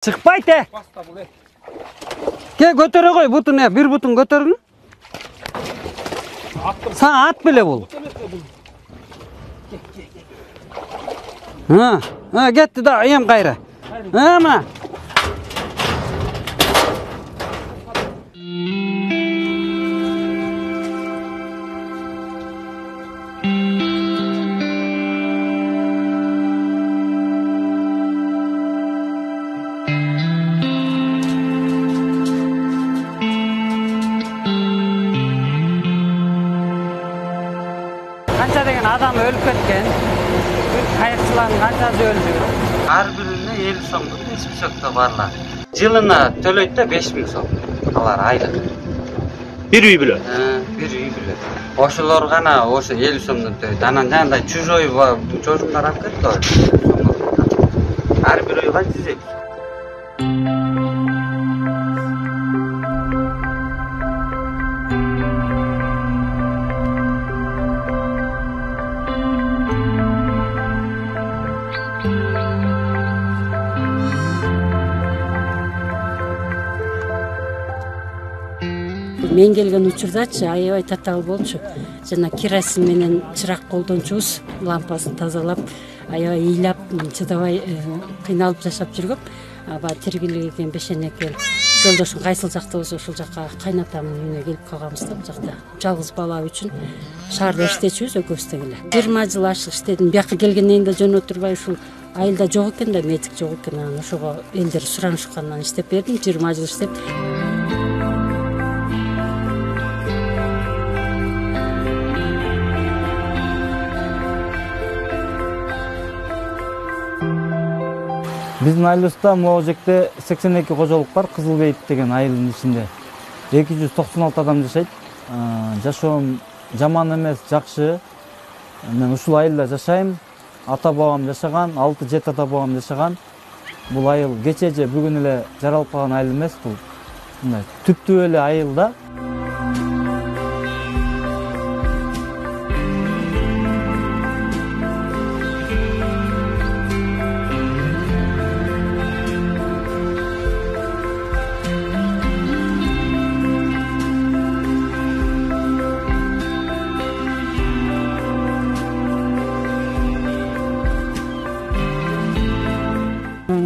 Çıkpaydı. Gel götüre koy butun ya. Bir butun götürün. Sana at bile bul. Ha gitti da yem gayrı. Ama. Kança degen adam ölüp ketken. Kayıkçıların kançası öldü. Her birine 50 so'mduk hiçbir çokta varlar. Yılına töleydü 5000 so'm. Alar aylık. Bir uy bile. Bir uy bile. Oşular gana oşu 50 so'mdan töleydü. Anan janday чужой var. Çocuğunlar alıp ketdi. Her bir uyga 150. Мен келген учурдачы аябай татаал болчу. Жана керосин менен чырак колдончубуз, лампасын тазалап, аябай ыйлап, чыдабай кыйналып жашап жүргөм. Аба тиргилик экен, бешене экен. Жолдошум кайсыл жакта болсо ошол жакка кайнатамдын үйүнө келип калганбыз да, бул жакта. Жалгыз бала үчүн шаарда иштечүбүз экөөбүз деле. 20 жыл ашык иштедим. Бияка келгенден да жөн отурбай ушул айылда жок экен да, медик жок экен. Анан ошого элдер суранышкандан иштеп бердим, 20 жыл иштеп. Биздин айылыбызда могу жекте 82 кожолук бар, Кызылбейит деген айылдын ичинде. 296 адам жашайт. Жашоом жаман эмес, жакшы. Мен ушул айылда жашайм. Ата-бабам жашаган, 6-7 ата-бабам жашаган. Бул айыл кече же бүгүн эле жаралып калган айыл эмес, бул мындай түптүү эле айылда.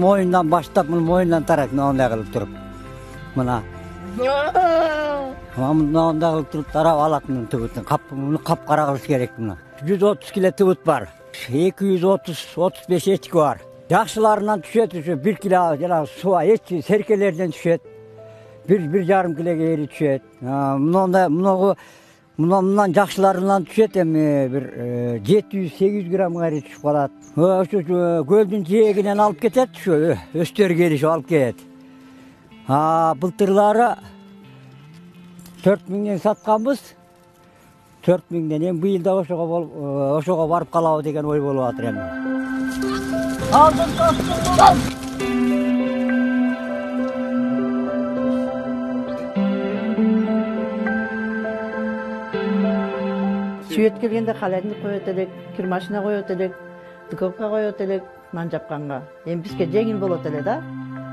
Moyundan başlap, moyundan tarak nağında kılıp durup. Buna. Nağında kılıp durup taraf alatının tübütün. Kap kara kılıç gerek buna. 130 kilo tübüt var. 230-35 etki var. Yaşlılarından düşet, 1 kilo suya etki, serkelerden düşet. 1,5 kilo geri düşet. Bundan jakşılarından düşet bir 700-800 gram gari düşüp kalat. Şu göldün jeğinden alıp ketet, şu östör geliş alıp ketet. Былтырлары 4000'den satkanbız. 4000'den hem bu yılda oşoğa varıp kalabı degen oy bolup atır hem. Aldın dostum. Süet келгенде халатны коёт элек, кирмашина коёт элек, духовка коёт элек, нан жапканга. Эми бизге жеңил болот эле да.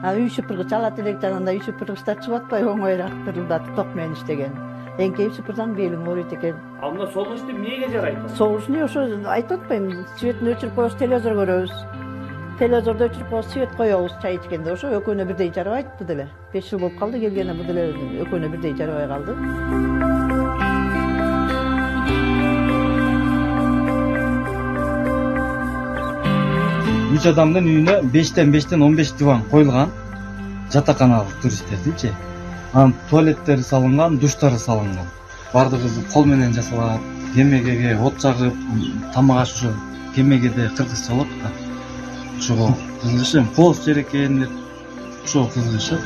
Үй шыпыргыч алат элек, жанында үй шыпыргычтар чыгып атпай оңойраак тырылдатып ток менен иштеген. Эңкейип шыпырсаң белиң ооруйт экен. Ал мына согуш деп эмнеге жарайт? Согушну ошо айтып атпайм, светин өчүрүп коебуз, телевизор көрөбүз. Телевизорду өчүрүп коебуз, свет коебуз чай ичкенде, ошо экөөнө бирдей жарабайт бу деле. 5 жыл болуп калды келгене, бу деле экөөнө бирдей жарабай калды. Üç adamdan үйүнө 5'ten 15 divan koyulgan. Жатаканалык туристтердинчи. Анан туалеттери салынган, душтары салынган. Бардыгы кол менен жасалат. Кемегеге от жагып, тамак ашуу кемегеде кыргызча болот да. Ошого кызыгышым, пост жерекенdir. Ошого кызыгышым.